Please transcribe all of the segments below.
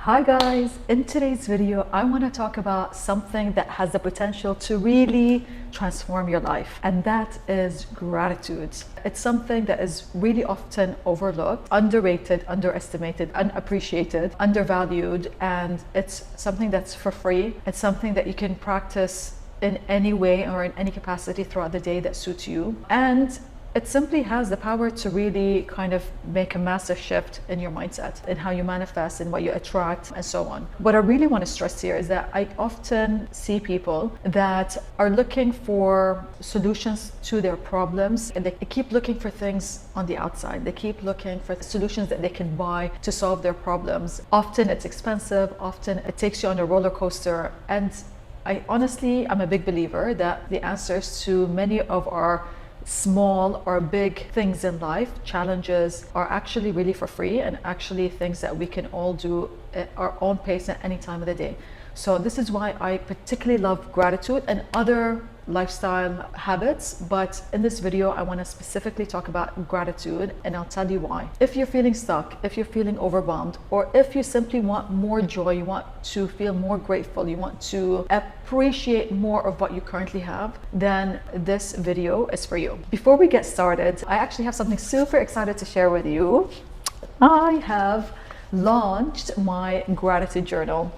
Hi guys, in today's video I want to talk about something that has the potential to really transform your life, and that is gratitude. It's something that is really often overlooked, underrated, underestimated, unappreciated, undervalued, and it's something that's for free. It's something that you can practice in any way or in any capacity throughout the day that suits you, and it simply has the power to really kind of make a massive shift in your mindset, in how you manifest, in what you attract, and so on. What I really want to stress here is that I often see people that are looking for solutions to their problems, and they keep looking for things on the outside. They keep looking for solutions that they can buy to solve their problems. Often it's expensive, often it takes you on a roller coaster, and I'm a big believer that the answers to many of our small or big things in life, challenges, are actually really for free, and actually things that we can all do at our own pace at any time of the day. So this is why I particularly love gratitude and other lifestyle habits, but in this video I want to specifically talk about gratitude, and I'll tell you why. If you're feeling stuck, if you're feeling overwhelmed, or if you simply want more joy, you want to feel more grateful, you want to appreciate more of what you currently have, then this video is for you. Before we get started, I actually have something super excited to share with you. I have launched my gratitude journal.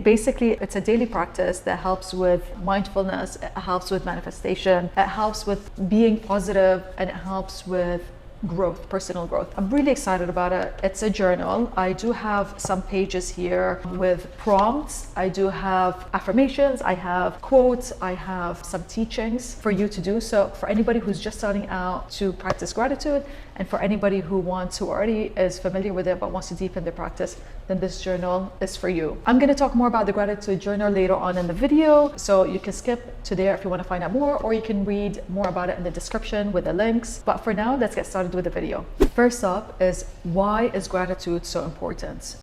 Basically, it's a daily practice that helps with mindfulness, it helps with manifestation, it helps with being positive, and it helps with growth, personal growth. I'm really excited about it. It's a journal. I do have some pages here with prompts. I do have affirmations, I have quotes, I have some teachings for you to do. So for anybody who's just starting out to practice gratitude, and for anybody who already is familiar with it but wants to deepen their practice, then this journal is for you. I'm going to talk more about the gratitude journal later on in the video, so you can skip to there if you want to find out more, or you can read more about it in the description with the links. But for now, let's get started with the video. First up is, why is gratitude so important?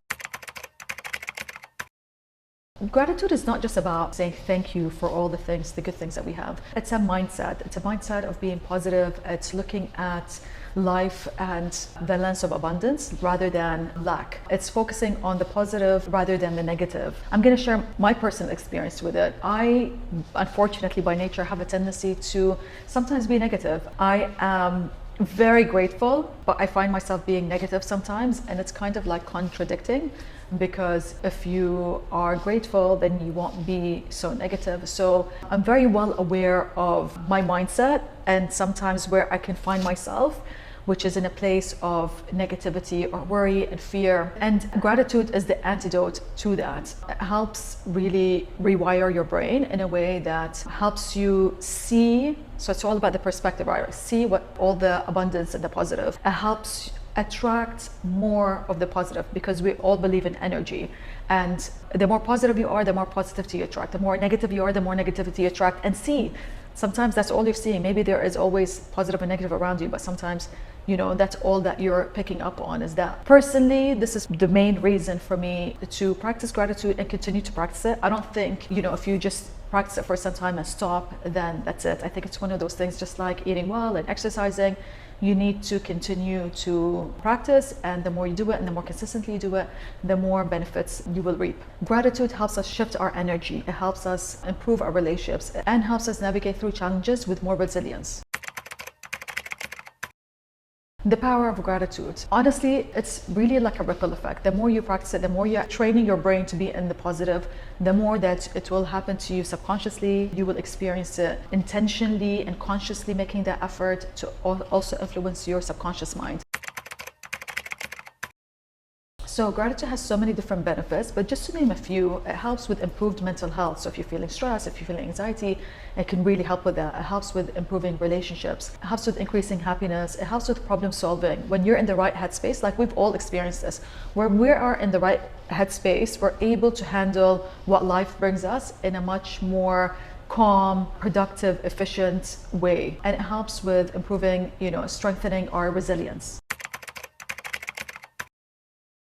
Gratitude is not just about saying thank you for all the things, the good things that we have. It's a mindset. It's a mindset of being positive. It's looking at life and the lens of abundance rather than lack. It's focusing on the positive rather than the negative. I'm going to share my personal experience with it. I, unfortunately, by nature, have a tendency to sometimes be negative. I am very grateful, but I find myself being negative sometimes, and it's kind of like contradicting, because if you are grateful, then you won't be so negative. So I'm very well aware of my mindset, and sometimes where I can find myself, which is in a place of negativity or worry and fear. And gratitude is the antidote to that. It helps really rewire your brain in a way that helps you see. So it's all about the perspective, right? See what all the abundance and the positive. It helps attract more of the positive, because we all believe in energy, and the more positive you are, the more positivity you attract. The more negative you are, the more negativity you attract. And see, sometimes that's all you're seeing. Maybe there is always positive and negative around you, but sometimes, you know, that's all that you're picking up on is that. Personally, this is the main reason for me to practice gratitude and continue to practice it. I don't think, you know, if you just practice it for some time and stop, then that's it. I think it's one of those things, just like eating well and exercising. You need to continue to practice, and the more you do it and the more consistently you do it, the more benefits you will reap. Gratitude helps us shift our energy. It helps us improve our relationships and helps us navigate through challenges with more resilience. The power of gratitude. Honestly, it's really like a ripple effect. The more you practice it, the more you're training your brain to be in the positive, the more that it will happen to you subconsciously. You will experience it intentionally and consciously, making that effort to also influence your subconscious mind. So gratitude has so many different benefits, but just to name a few, it helps with improved mental health. So if you're feeling stress, if you're feeling anxiety, it can really help with that. It helps with improving relationships. It helps with increasing happiness. It helps with problem solving. When you're in the right headspace, like we've all experienced this, where we are in the right headspace, we're able to handle what life brings us in a much more calm, productive, efficient way. And it helps with improving, you know, strengthening our resilience.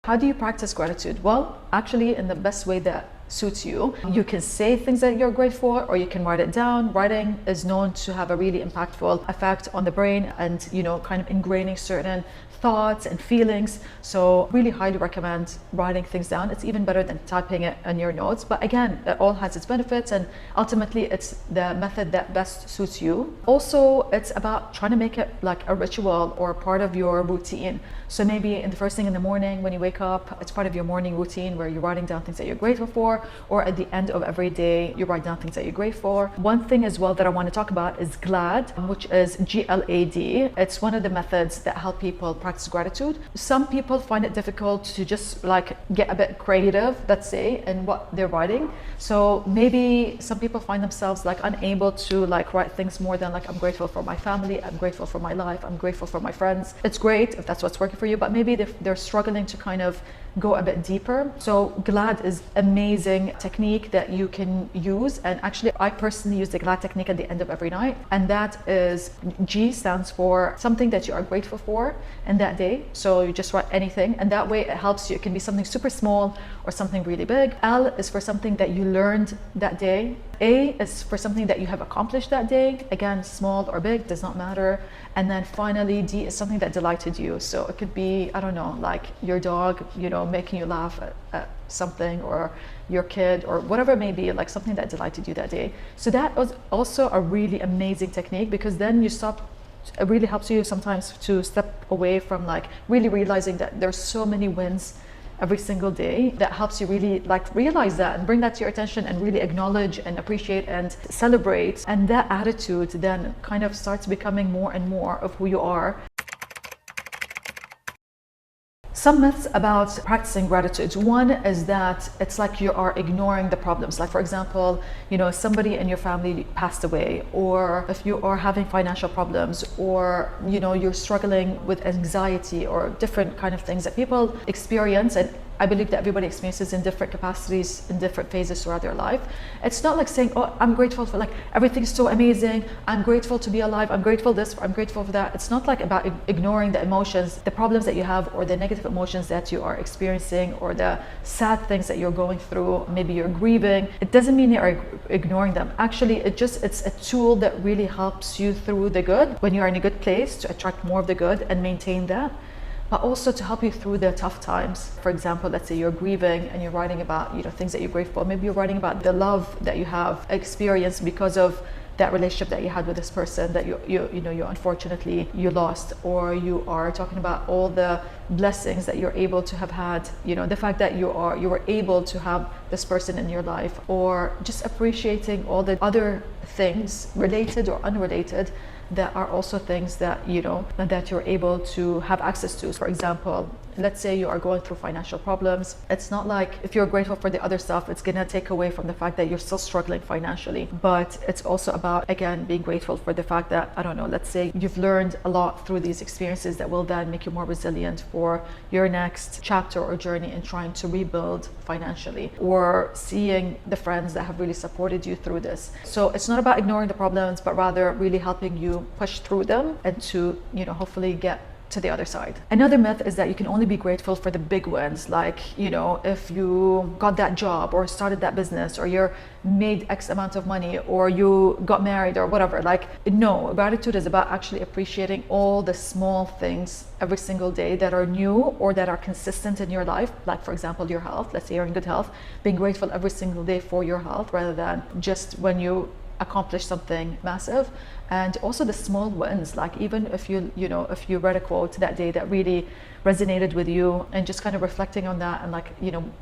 How do you practice gratitude? Well, actually, in the best way that suits you. You can say things that you're grateful for, or you can write it down. Writing is known to have a really impactful effect on the brain and, kind of ingraining certain thoughts and feelings. So really highly recommend writing things down. It's even better than typing it in your notes. But again, it all has its benefits, and ultimately it's the method that best suits you. Also, it's about trying to make it like a ritual or part of your routine. So maybe in the first thing in the morning when you wake up, it's part of your morning routine where you're writing down things that you're grateful for, or at the end of every day, you write down things that you're grateful for. One thing as well that I want to talk about is GLAD, which is GLAD. It's one of the methods that help people practice gratitude. Some people find it difficult to just like get a bit creative, let's say, in what they're writing. So maybe some people find themselves like unable to like write things more than like, I'm grateful for my family, I'm grateful for my life, I'm grateful for my friends. It's great if that's what's working for you, but maybe they're struggling to kind of go a bit deeper. So GLAD is amazing technique that you can use, and actually I personally use the GLAD technique at the end of every night, and that is G stands for something that you are grateful for in that day. So you just write anything, and that way it helps you. It can be something super small or something really big. L is for something that you learned that day. A is for something that you have accomplished that day. Again, small or big, does not matter. And then finally, D is something that delighted you. So it could be, I don't know, like your dog, making you laugh at something, or your kid, or whatever it may be, like something that delighted you that day. So that was also a really amazing technique, because then you stop. It really helps you sometimes to step away from like really realizing that there's so many wins every single day. That helps you really like realize that and bring that to your attention and really acknowledge and appreciate and celebrate. And that attitude then kind of starts becoming more and more of who you are. Some myths about practicing gratitude. One is that it's like you are ignoring the problems. Like for example, somebody in your family passed away, or if you are having financial problems, or you're struggling with anxiety or different kind of things that people experience, and I believe that everybody experiences in different capacities, in different phases throughout their life. It's not like saying, oh, I'm grateful for like everything's so amazing, I'm grateful to be alive, I'm grateful this, I'm grateful for that. It's not like about ignoring the emotions, the problems that you have, or the negative emotions that you are experiencing, or the sad things that you're going through. Maybe you're grieving. It doesn't mean you're ignoring them. Actually, it's a tool that really helps you through the good, when you're in a good place, to attract more of the good and maintain that, but also to help you through the tough times. For example, let's say you're grieving and you're writing about things that you're grateful for. Maybe you're writing about the love that you have experienced because of that relationship that you had with this person that you unfortunately you lost, or you are talking about all the blessings that you're able to have had, the fact that you were able to have this person in your life, or just appreciating all the other things, related or unrelated, that are also things that that you're able to have access to. For example, let's say you are going through financial problems. It's not like if you're grateful for the other stuff, it's gonna take away from the fact that you're still struggling financially. But it's also about, again, being grateful for the fact that, I don't know, let's say you've learned a lot through these experiences that will then make you more resilient for your next chapter or journey in trying to rebuild financially, or seeing the friends that have really supported you through this. So it's not about ignoring the problems, but rather really helping you push through them and to hopefully get to the other side. Another myth is that you can only be grateful for the big wins, like if you got that job or started that business, or you're made X amount of money, or you got married, or whatever. Like, no, gratitude is about actually appreciating all the small things every single day that are new or that are consistent in your life. Like for example, your health. Let's say you're in good health, being grateful every single day for your health, rather than just when you accomplish something massive. And also the small wins, like even if if you read a quote that day that really resonated with you, and just kind of reflecting on that, and like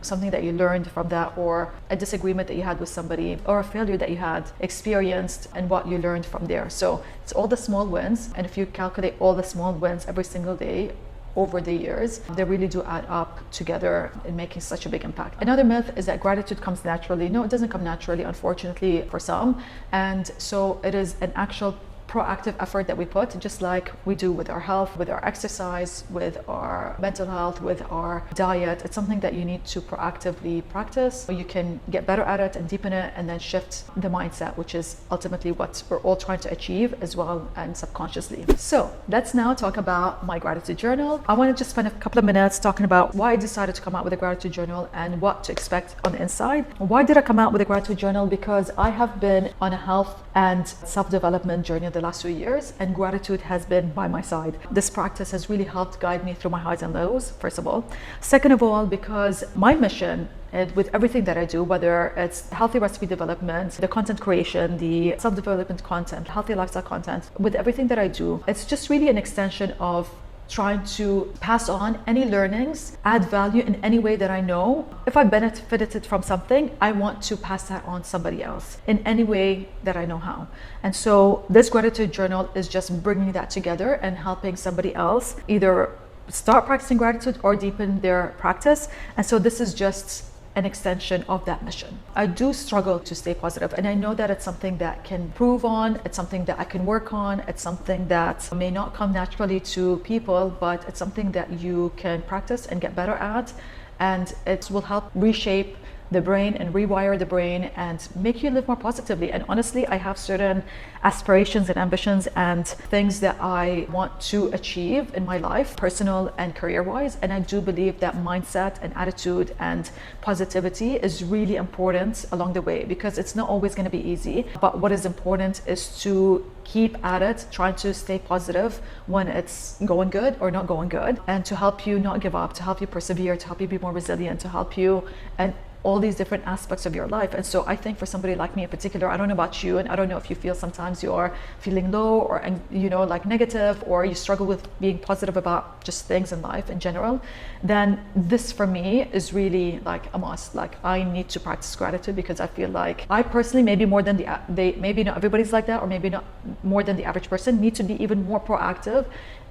something that you learned from that, or a disagreement that you had with somebody, or a failure that you had experienced, and what you learned from there. So it's all the small wins, and if you calculate all the small wins every single day over the years, they really do add up together in making such a big impact. Another myth is that gratitude comes naturally. No, it doesn't come naturally, unfortunately, for some. And so it is an actual proactive effort that we put, just like we do with our health, with our exercise, with our mental health, with our diet. It's something that you need to proactively practice. You can get better at it and deepen it, and then shift the mindset, which is ultimately what we're all trying to achieve as well, and subconsciously. So let's now talk about my gratitude journal. I want to just spend a couple of minutes talking about why I decided to come out with a gratitude journal and what to expect on the inside. Why did I come out with a gratitude journal? Because I have been on a health and self-development journey the last few years, and gratitude has been by my side. This practice has really helped guide me through my highs and lows, first of all. Second of all, because my mission, and with everything that I do, whether it's healthy recipe development, the content creation, the self-development content, healthy lifestyle content, with everything that I do, it's just really an extension of trying to pass on any learnings, add value in any way that I know. If I benefited from something, I want to pass that on to somebody else in any way that I know how. And so this gratitude journal is just bringing that together and helping somebody else either start practicing gratitude or deepen their practice. And so this is just an extension of that mission. I do struggle to stay positive, and I know that it's something that can improve on, it's something that I can work on, it's something that may not come naturally to people, but it's something that you can practice and get better at, and it will help reshape the brain and rewire the brain and make you live more positively. And honestly, I have certain aspirations and ambitions and things that I want to achieve in my life, personal and career-wise. And I do believe that mindset and attitude and positivity is really important along the way, because it's not always going to be easy. But what is important is to keep at it, trying to stay positive when it's going good or not going good, and to help you not give up, to help you persevere, to help you be more resilient, to help you and all these different aspects of your life. And so I think for somebody like me in particular, I don't know about you, and I don't know if you feel sometimes you're feeling low or, you know, like negative, or you struggle with being positive about just things in life in general, then this for me is really like a must. Like, I need to practice gratitude, because I feel like I personally, maybe more than maybe not everybody's like that, or maybe not more than the average person, need to be even more proactive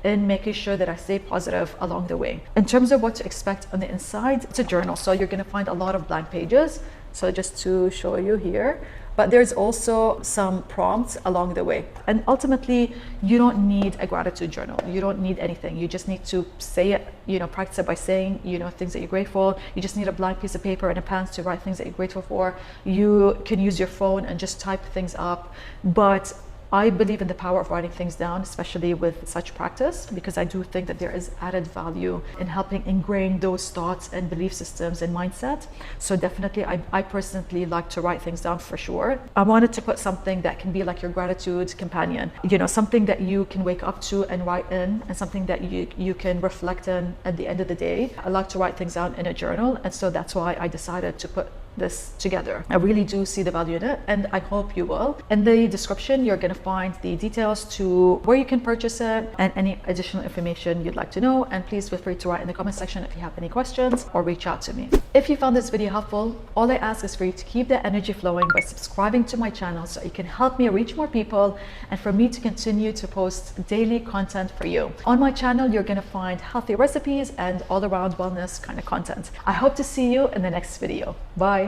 in making sure that I stay positive along the way. In terms of what to expect on the inside, it's a journal, so you're going to find a lot of blank pages. So just to show you here, but there's also some prompts along the way. And ultimately, you don't need a gratitude journal. You don't need anything. You just need to say it, you know, practice it by saying, you know, things that you're grateful. You just need a blank piece of paper and a pen to write things that you're grateful for. You can use your phone and just type things up. But I believe in the power of writing things down, especially with such practice, because I do think that there is added value in helping ingrain those thoughts and belief systems and mindset. So definitely, I personally like to write things down for sure. I wanted to put something that can be like your gratitude companion, you know, something that you can wake up to and write in, and something that you can reflect in at the end of the day. I like to write things down in a journal, and so that's why I decided to put this together. I really do see the value in it, and I hope you will. In the description, you're going to find the details to where you can purchase it and any additional information you'd like to know. And please feel free to write in the comment section if you have any questions, or reach out to me. If you found this video helpful, all I ask is for you to keep that energy flowing by subscribing to my channel, so you can help me reach more people and for me to continue to post daily content for you. On my channel, you're going to find healthy recipes and all around wellness kind of content. I hope to see you in the next video. Bye.